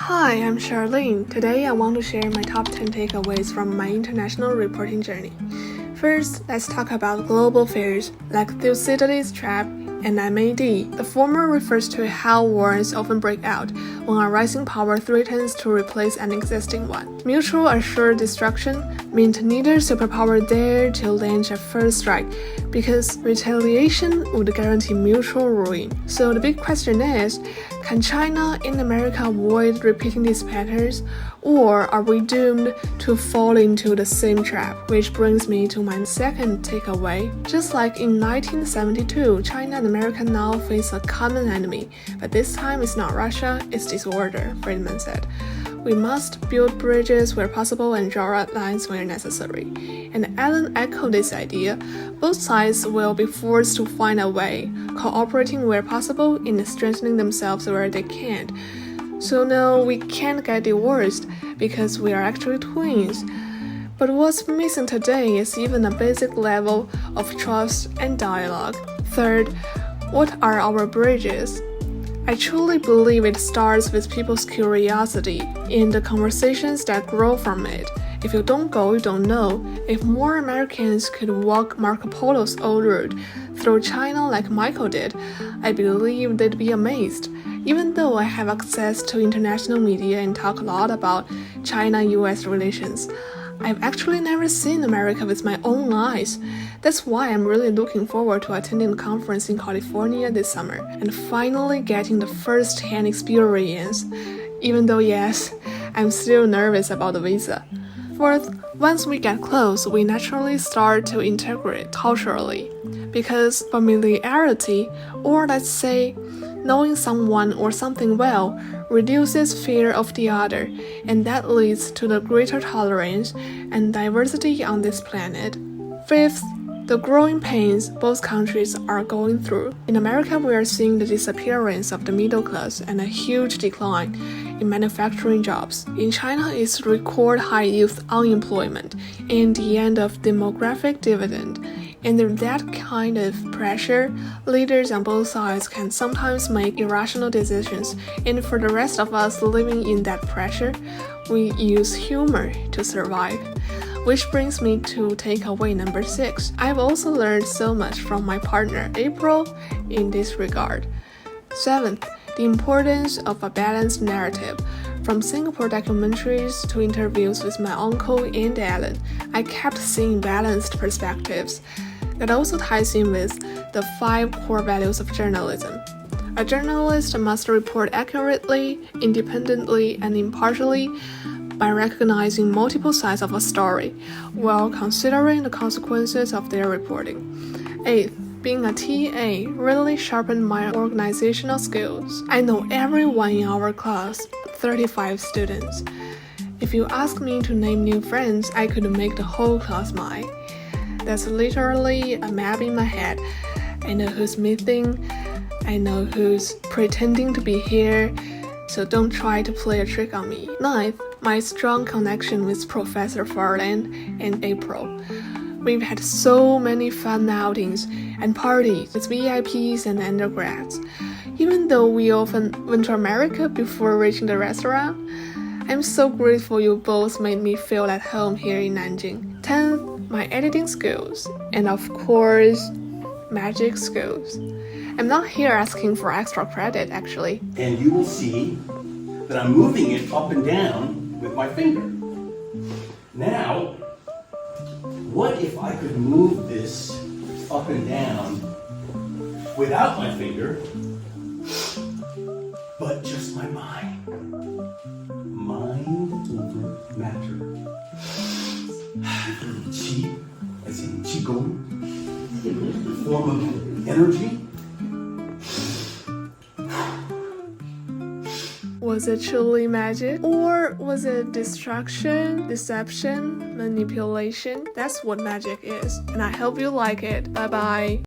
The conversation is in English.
Hi, I'm Charlene. Today I want to share my top 10 takeaways from my international reporting journey. First, let's talk about global fears like Thucydides' trap and MAD. The former refers to how wars often break out when a rising power threatens to replace an existing one. Mutual assured destruction meant neither superpower dared to launch a first strike because retaliation would guarantee mutual ruin. So the big question is, can China and America avoid repeating these patterns, or are we doomed to fall into the same trap? Which brings me to my second takeaway. Just like in 1972, China and America now face a common enemy, but this time it's not Russia, it's disorder, Friedman said. We must build bridges where possible and draw red lines where necessary. And Allen echoed this idea. Both sides will be forced to find a way, cooperating where possible and strengthening themselves where they can't. So no, we can't get divorced because we are actually twins. But what's missing today is even a basic level of trust and dialogue. Third, what are our bridges? I truly believe it starts with people's curiosity and the conversations that grow from it. If you don't go, you don't know. If more Americans could walk Marco Polo's old route through China like Michael did, I believe they'd be amazed. Even though I have access to international media and talk a lot about China-US relations, I've actually never seen America with my own eyes. That's why I'm really looking forward to attending the conference in California this summer and finally getting the first-hand experience, even though yes, I'm still nervous about the visa. Fourth, once we get close, we naturally start to integrate culturally, because familiarity, or let's say, knowing someone or something well, reduces fear of the other, and that leads to the greater tolerance and diversity on this planet. Fifth, the growing pains both countries are going through. In America, we are seeing the disappearance of the middle class and a huge decline in manufacturing jobs. In China, it's record high youth unemployment and the end of demographic dividend. Under that kind of pressure, leaders on both sides can sometimes make irrational decisions, and for the rest of us living in that pressure, we use humor to survive. Which brings me to takeaway number 6. I've also learned so much from my partner April in this regard. 7th, the importance of a balanced narrative. From Singapore documentaries to interviews with my uncle and Alan, I kept seeing balanced perspectives. That also ties in with the 5 core values of journalism. A journalist must report accurately, independently, and impartially by recognizing multiple sides of a story, while considering the consequences of their reporting. 8th, being a TA really sharpened my organizational skills. I know everyone in our class, 35 students. If you ask me to name new friends, I could make the whole class mine. That's literally a map in my head. I know who's missing, I know who's pretending to be here, so don't try to play a trick on me. 9th, my strong connection with Professor Farland and April. We've had so many fun outings and parties with VIPs and undergrads. Even though we often went to America before reaching the restaurant, I'm so grateful you both made me feel at home here in Nanjing. 10th, my editing skills, and of course, magic skills. I'm not here asking for extra credit, actually. And you will see that I'm moving it up and down with my finger. Now, what if I could move this up and down without my finger, but just my mind? Mind over matter. Qi, as in Qigong, form of energy. Was it truly magic? Or was it distraction, deception, manipulation? That's what magic is. And I hope you like it. Bye bye.